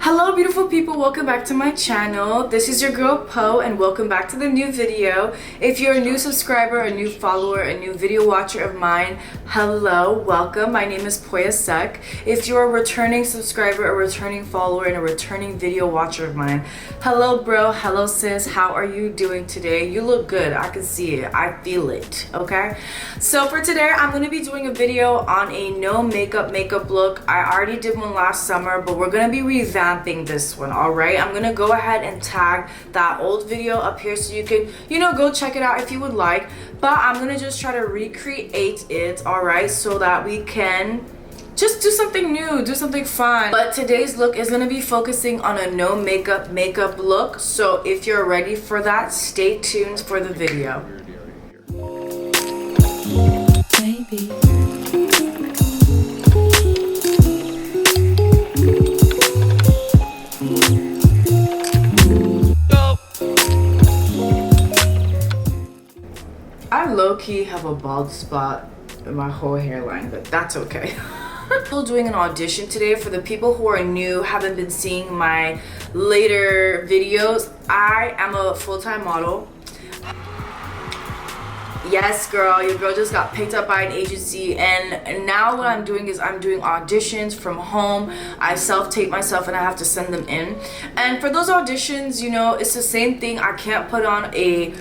Hello beautiful people, welcome back to my channel. This is your girl Po and welcome back to the new video. If you're a new subscriber, a new follower, a new video watcher of mine, hello, welcome. My name is Poya Sek. If you're a returning subscriber, a returning follower, and a returning video watcher of mine, hello bro, hello sis, how are you doing today? You look good, I can see it, I feel it, okay? So for today, I'm going to be doing a video on a no makeup look. I already did one last summer, but we're going to be revamping this one. All right, I'm gonna go ahead and tag that old video up here so you can, go check it out if you would like, but I'm gonna just try to recreate it, all right, so that we can just do something new, do something fun. But today's look is gonna be focusing on a no makeup look, so if you're ready for that, stay tuned for the video. Maybe. I low-key have a bald spot in my whole hairline, but that's okay. I'm still doing an audition today. For the people who are new, haven't been seeing my later videos, I am a full-time model. Yes girl, your girl just got picked up by an agency, and now what I'm doing is I'm doing auditions from home. I self-tape myself and I have to send them in, and for those auditions, it's the same thing. I can't put on a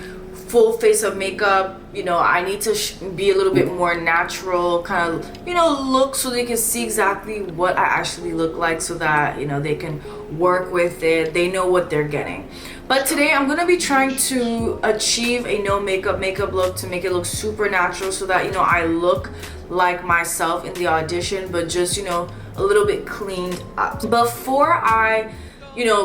full face of makeup. I need to be a little bit more natural, kind of look, so they can see exactly what I actually look like, so that they can work with it, they know what they're getting. But today I'm gonna be trying to achieve a no makeup look to make it look super natural, so that I look like myself in the audition, but just a little bit cleaned up. Before I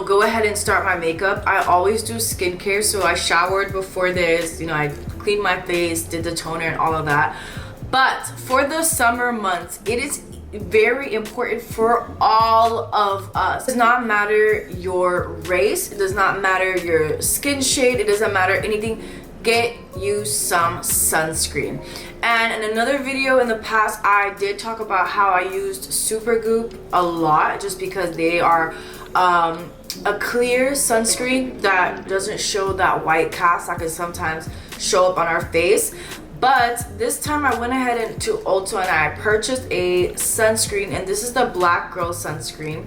go ahead and start my makeup, I always do skincare. So I showered before this, I cleaned my face, did the toner and all of that. But for the summer months, it is very important for all of us. It does not matter your race, it does not matter your skin shade, it doesn't matter anything. Get you some sunscreen. And in another video in the past, I did talk about how I used Supergoop a lot, just because they are a clear sunscreen that doesn't show that white cast that can sometimes show up on our face. But this time I went ahead into Ulta and I purchased a sunscreen, and this is the Black Girl sunscreen.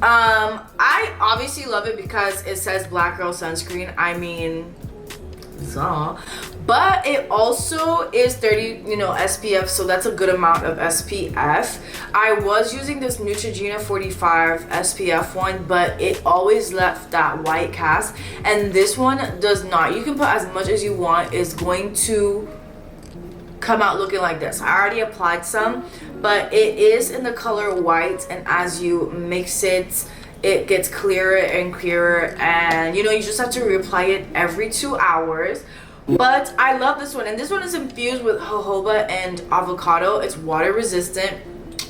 I obviously love it because it says Black Girl sunscreen. I mean, but it also is 30 SPF, so that's a good amount of SPF. I was using this Neutrogena 45 SPF one, but it always left that white cast, and this one does not. You can put as much as you want, it's going to come out looking like this. I already applied some, but it is in the color white, and as you mix it, it gets clearer and clearer, and you just have to reapply it every 2 hours. But I love this one, and this one is infused with jojoba and avocado. It's water resistant,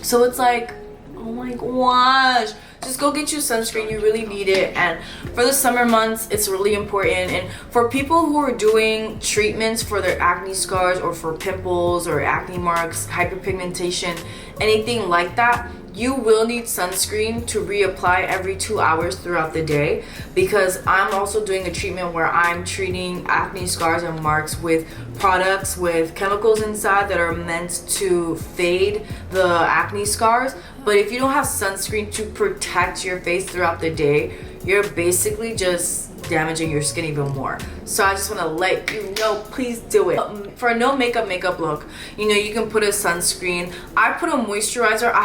so it's like, oh my gosh, just go get you sunscreen. You really need it, and for the summer months it's really important. And for people who are doing treatments for their acne scars, or for pimples or acne marks, hyperpigmentation, anything like that, you will need sunscreen to reapply every 2 hours throughout the day, because I'm also doing a treatment where I'm treating acne scars and marks with products with chemicals inside that are meant to fade the acne scars. But if you don't have sunscreen to protect your face throughout the day, you're basically just damaging your skin even more. So I just want to let you know, please do it. For a no makeup look, you can put a sunscreen. I put a moisturizer. I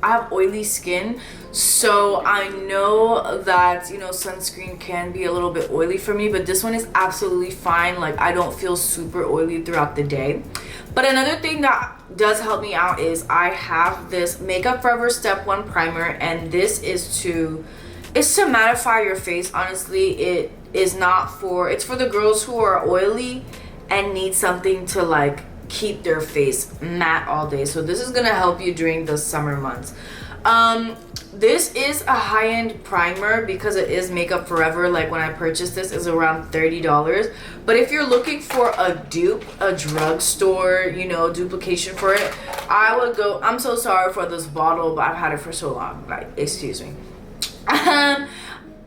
have oily skin, so I know that sunscreen can be a little bit oily for me, but this one is absolutely fine. Like, I don't feel super oily throughout the day. But another thing that does help me out is I have this Makeup Forever Step 1 primer, and this is to mattify your face. Honestly, it's for the girls who are oily and need something to like keep their face matte all day. So this is gonna help you during the summer months. This is a high-end primer because it is Makeup Forever. Like when I purchased this, it's around $30. But if you're looking for a dupe, a drugstore, you know, duplication for it, I would go. I'm so sorry for this bottle, but I've had it for so long. Like, excuse me.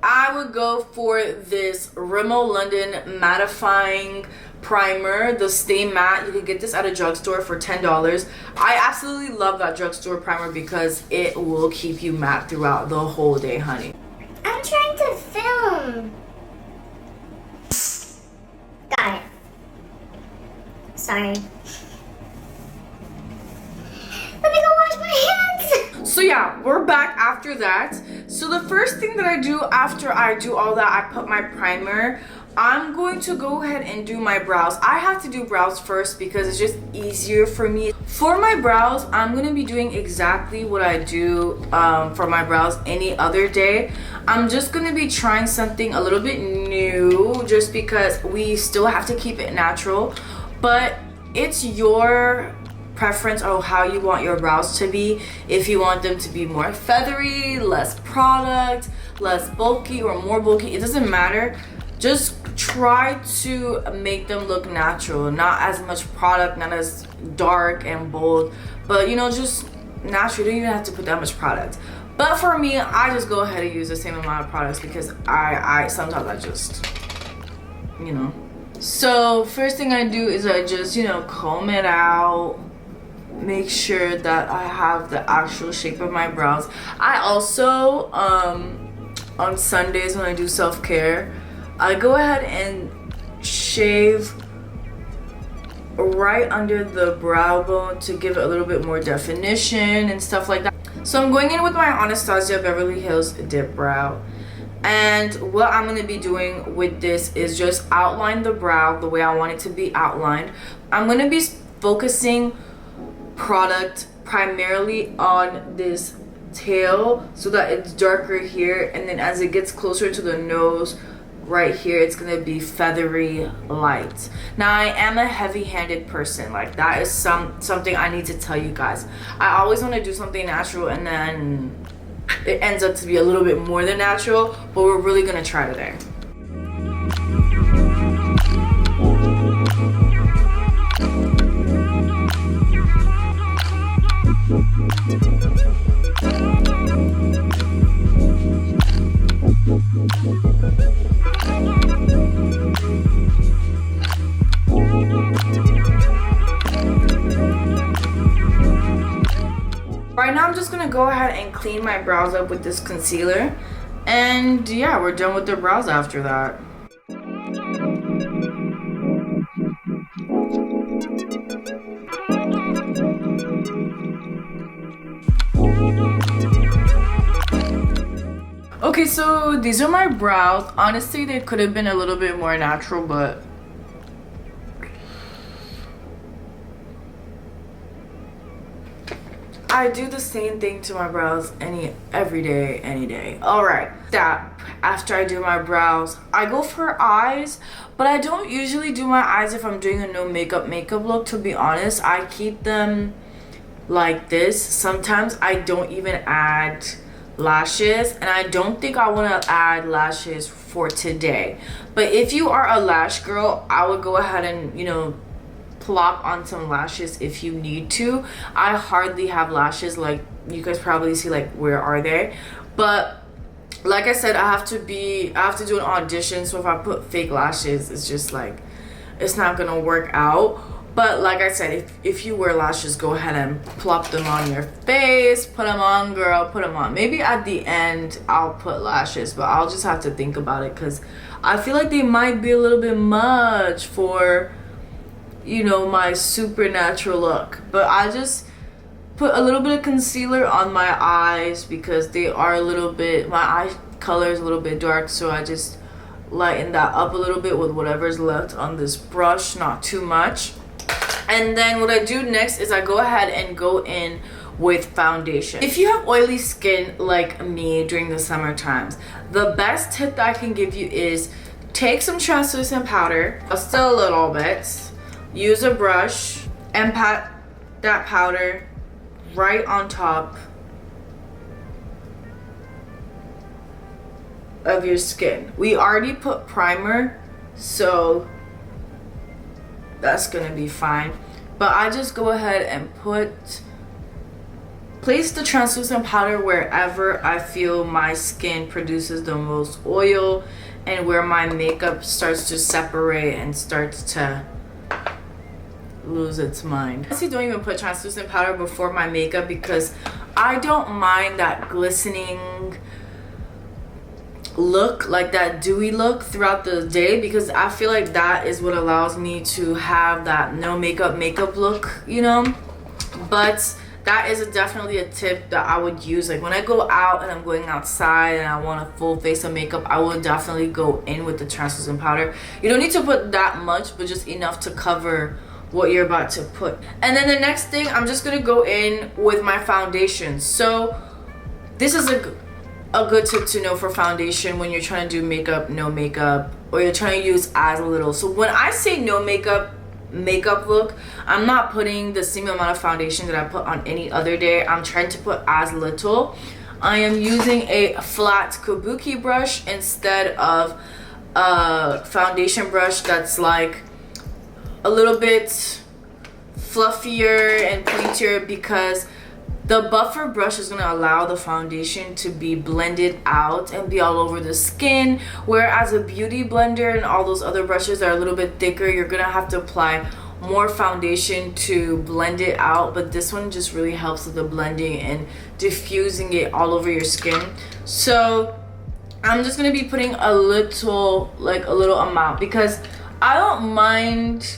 I would go for this Rimmel London mattifying primer, the Stay Matte. You can get this at a drugstore for $10. I absolutely love that drugstore primer because it will keep you matte throughout the whole day, honey. I'm trying to film. Got it. Sorry. Let me go wash my hands. So yeah, we're back after that. So the first thing that I do after I do all that, I put my primer. I'm going to go ahead and do my brows. I have to do brows first because it's just easier for me. For my brows, I'm going to be doing exactly what I do for my brows any other day. I'm just going to be trying something a little bit new just because we still have to keep it natural. But it's your preference on how you want your brows to be. If you want them to be more feathery, less product, less bulky, or more bulky, it doesn't matter. Just try to make them look natural, not as much product, not as dark and bold, but you know, just natural. You don't even have to put that much product. But for me, I just go ahead and use the same amount of products because I sometimes I just, you know. So first thing I do is I just, you know, comb it out, make sure that I have the actual shape of my brows. I also on Sundays when I do self-care, I go ahead and shave right under the brow bone to give it a little bit more definition and stuff like that. So I'm going in with my Anastasia Beverly Hills Dip Brow. And what I'm going to be doing with this is just outline the brow the way I want it to be outlined. I'm going to be focusing product primarily on this tail so that it's darker here, and then as it gets closer to the nose right here, it's gonna be feathery light. Now I am a heavy-handed person, like that is something I need to tell you guys. I always want to do something natural and then it ends up to be a little bit more than natural, but we're really gonna try today. Right now I'm just gonna go ahead and clean my brows up with this concealer, and yeah, we're done with the brows after that. Okay, so these are my brows. Honestly, they could have been a little bit more natural, but I do the same thing to my brows every day, any day. All right, that after I do my brows, I go for eyes, but I don't usually do my eyes if I'm doing a no makeup look, to be honest. I keep them like this. Sometimes I don't even add lashes, and I don't think I want to add lashes for today. But if you are a lash girl, I would go ahead and, you know, plop on some lashes if you need to. I hardly have lashes, like you guys probably see, like where are they? But like I said, I have to do an audition, so if I put fake lashes, it's just like it's not gonna work out. But like I said, if you wear lashes, go ahead and plop them on your face. Put them on, girl, put them on. Maybe at the end I'll put lashes, but I'll just have to think about it because I feel like they might be a little bit much for, you know, my supernatural look. But I just put a little bit of concealer on my eyes because they are a little bit, my eye color is a little bit dark, so I just lighten that up a little bit with whatever's left on this brush, not too much. And then what I do next is I go ahead and go in with foundation. If you have oily skin like me during the summer times, the best tip that I can give you is take some translucent powder, just a little bit, use a brush and pat that powder right on top of your skin. We already put primer, so that's gonna be fine. But I just go ahead and place the translucent powder wherever I feel my skin produces the most oil and where my makeup starts to separate and starts to lose its mind. I honestly don't even put translucent powder before my makeup because I don't mind that glistening look, like that dewy look throughout the day, because I feel like that is what allows me to have that no makeup look, you know. But that is definitely a tip that I would use. Like when I go out and I'm going outside and I want a full face of makeup, I will definitely go in with the translucent powder. You don't need to put that much, but just enough to cover what you're about to put. And then the next thing, I'm just gonna go in with my foundation. So this is a good tip to know for foundation when you're trying to do makeup, no makeup, or you're trying to use as little. So when I say no makeup look, I'm not putting the same amount of foundation that I put on any other day. I'm trying to put as little. I am using a flat kabuki brush instead of a foundation brush that's like a little bit fluffier and pointier, because the buffer brush is going to allow the foundation to be blended out and be all over the skin, whereas a beauty blender and all those other brushes are a little bit thicker. You're going to have to apply more foundation to blend it out, but this one just really helps with the blending and diffusing it all over your skin. So I'm just going to be putting a little amount, because I don't mind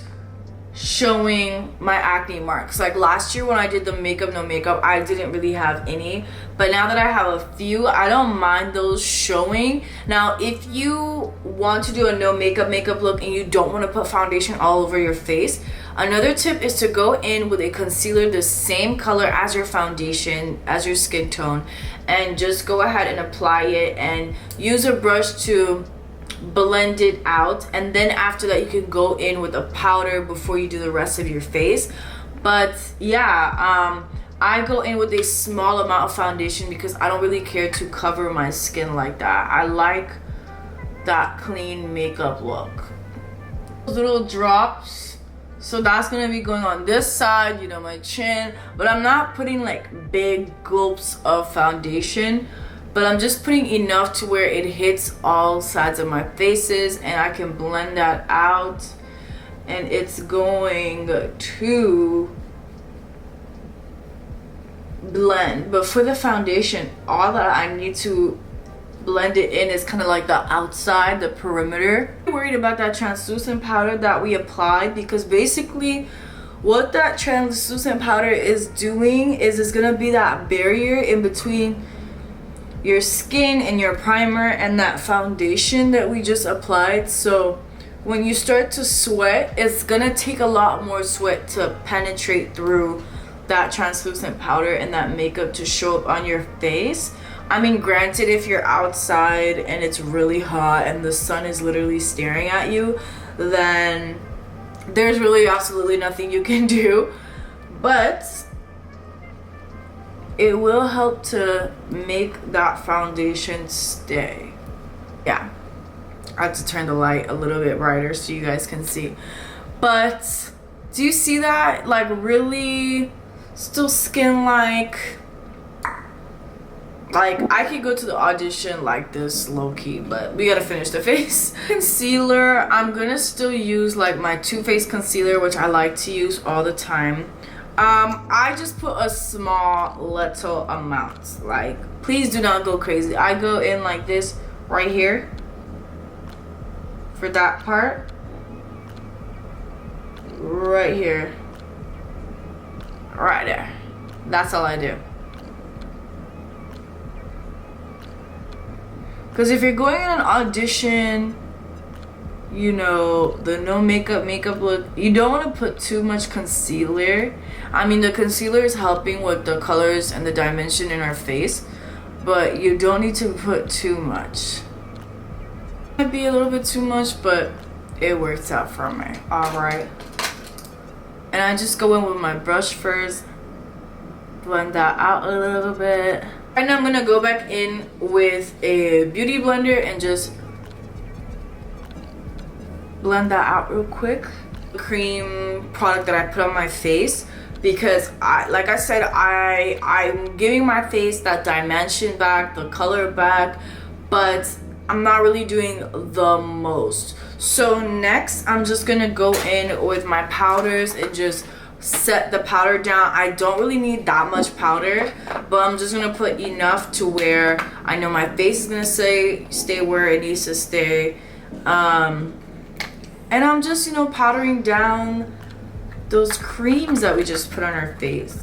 showing my acne marks. Like last year when I did the makeup no makeup, I didn't really have any, but now that I have a few, I don't mind those showing. Now if you want to do a no makeup look and you don't want to put foundation all over your face, another tip is to go in with a concealer the same color as your foundation, as your skin tone, and just go ahead and apply it and use a brush to blend it out. And then after that you can go in with a powder before you do the rest of your face. But yeah, I go in with a small amount of foundation because I don't really care to cover my skin like that. I like that clean makeup look. Little drops, so that's gonna be going on this side, you know, my chin, but I'm not putting like big gulps of foundation, but I'm just putting enough to where it hits all sides of my faces and I can blend that out, and it's going to blend. But for the foundation, all that I need to blend it in is kind of like the outside, the perimeter. I'm worried about that translucent powder that we applied, because basically what that translucent powder is doing is it's gonna be that barrier in between your skin and your primer and that foundation that we just applied. So when you start to sweat, it's gonna take a lot more sweat to penetrate through that translucent powder and that makeup to show up on your face. I mean, granted, if you're outside and it's really hot and the sun is literally staring at you, then there's really absolutely nothing you can do, but it will help to make that foundation stay. Yeah, I have to turn the light a little bit brighter so you guys can see. But do you see that? Like really still skin like I could go to the audition like this low-key, but we gotta finish the face. Concealer, I'm gonna still use like my Too Faced concealer, which I like to use all the time. I just put a small little amount. Like, please do not go crazy. I go in like this right here for that part, right here, right there. That's all I do. Because if you're going in an audition, you know, the no makeup look, you don't want to put too much concealer. I mean, the concealer is helping with the colors and the dimension in our face, but you don't need to put too much. Might be a little bit too much, but it works out for me. All right, and I just go in with my brush first blend that out a little bit. And I'm gonna go back in with a beauty blender and just blend that out real quick. Cream product that I put on my face, because like I said, I'm giving my face that dimension back, the color back, but I'm not really doing the most. So next I'm just gonna go in with my powders and just set the powder down. I don't really need that much powder, but I'm just gonna put enough to where I know my face is gonna stay where it needs to stay. And I'm just, you know, powdering down those creams that we just put on our face.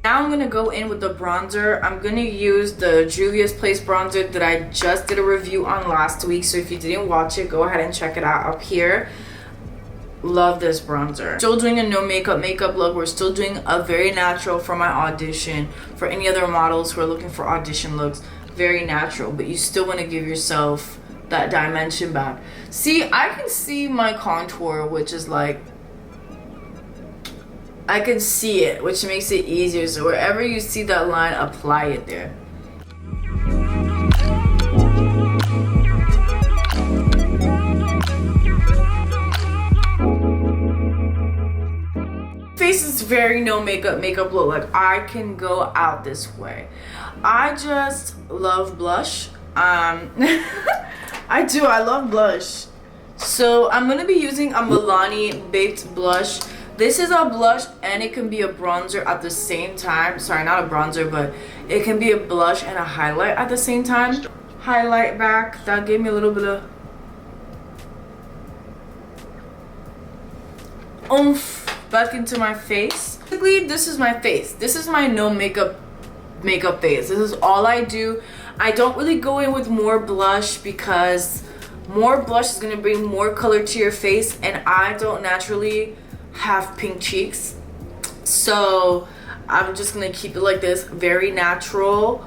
Now I'm gonna go in with the bronzer. I'm gonna use the Juvia's Place bronzer that I just did a review on last week. So if you didn't watch it, go ahead and check it out up here. Love this bronzer. Still doing a no makeup look. We're still doing a very natural for my audition. For any other models who are looking for audition looks, very natural, but you still want to give yourself that dimension back. See, I can see my contour, which is like, I can see it, which makes it easier. So wherever you see that line, apply it there. Face is very no makeup look. Like, I can go out this way. I just love blush. I love blush. So I'm gonna be using a Milani baked blush. This is a blush and it can be a bronzer at the same time. Sorry, not a bronzer, but it can be a blush and a highlight at the same time. Highlight back. That gave me a little bit of oomph back into my face. Basically, this is my face. This is my no makeup face. This is all I do. I don't really go in with more blush because more blush is going to bring more color to your face, and I don't naturally have pink cheeks, so I'm just gonna keep it like this, very natural.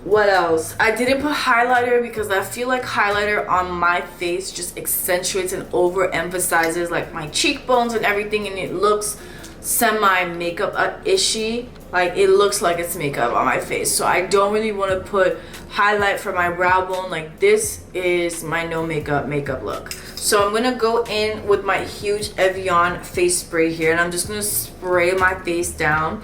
What else? I didn't put highlighter because I feel like highlighter on my face just accentuates and overemphasizes like my cheekbones and everything, and it looks semi makeup ishy. Like, it looks like it's makeup on my face, so I don't really want to put highlight for my brow bone. Like, this is my no makeup look. So I'm gonna go in with my huge Evian face spray here, and I'm just gonna spray my face down.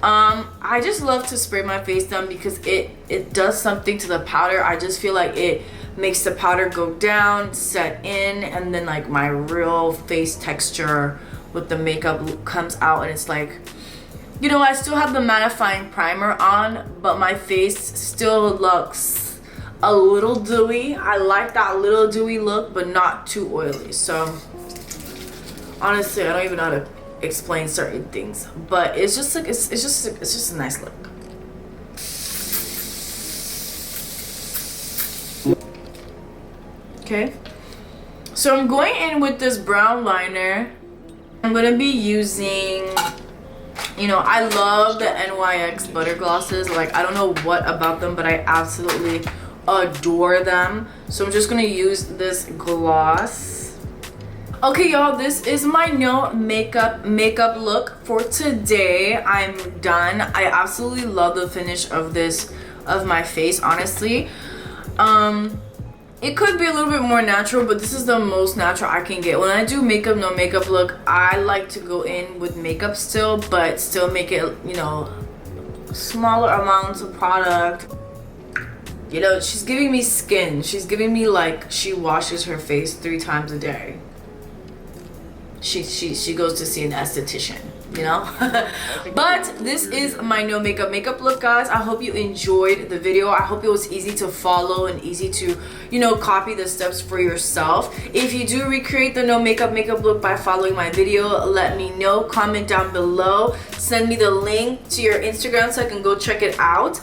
I just love to spray my face down because it does something to the powder. I just feel like it makes the powder go down, set in, and then like my real face texture with the makeup comes out, and it's like, you know, I still have the mattifying primer on, but my face still looks a little dewy. I like that little dewy look, but not too oily. So honestly, I don't even know how to explain certain things, but it's just like it's just a nice look. Okay, so I'm going in with this brown liner. I'm gonna be using, you know, I love the NYX Butter Glosses. Like, I don't know what about them, but I absolutely adore them. So I'm just gonna use this gloss. Okay, y'all, this is my no makeup look for today. I'm done. I absolutely love the finish of my face, honestly. It could be a little bit more natural, but this is the most natural I can get. When I do makeup, no makeup look, I like to go in with makeup still, but still make it, you know, smaller amounts of product. You know, she's giving me skin. She's giving me like she washes her face 3 times a day. She goes to see an esthetician, you know. But this is my no makeup look, guys. I hope you enjoyed the video. I hope it was easy to follow and easy to, you know, copy the steps for yourself. If you do recreate the no makeup look by following my video, let me know. Comment down below, send me the link to your Instagram so I can go check it out.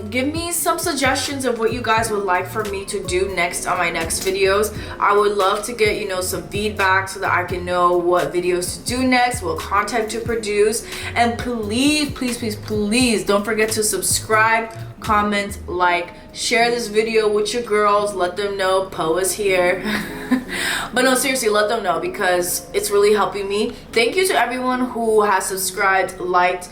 Give me some suggestions of what you guys would like for me to do next on my next videos. I would love to get, you know, some feedback so that I can know what videos to do next, what content to produce. And please, please, please, please don't forget to subscribe, comment, like, share this video with your girls. Let them know Poe is here. But no, seriously, let them know because it's really helping me. Thank you to everyone who has subscribed, liked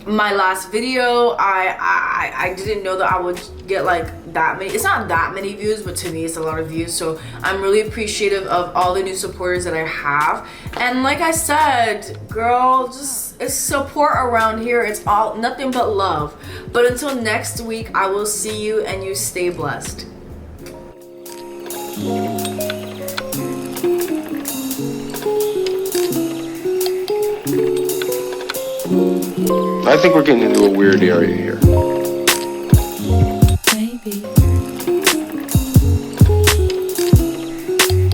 my last video. I didn't know that I would get like that many. It's not that many views, but to me it's a lot of views, so I'm really appreciative of all the new supporters that I have. And like I said, girl, just it's support around here. It's all nothing but love. But until next week, I will see you, and you stay blessed. I think we're getting into a weird area here.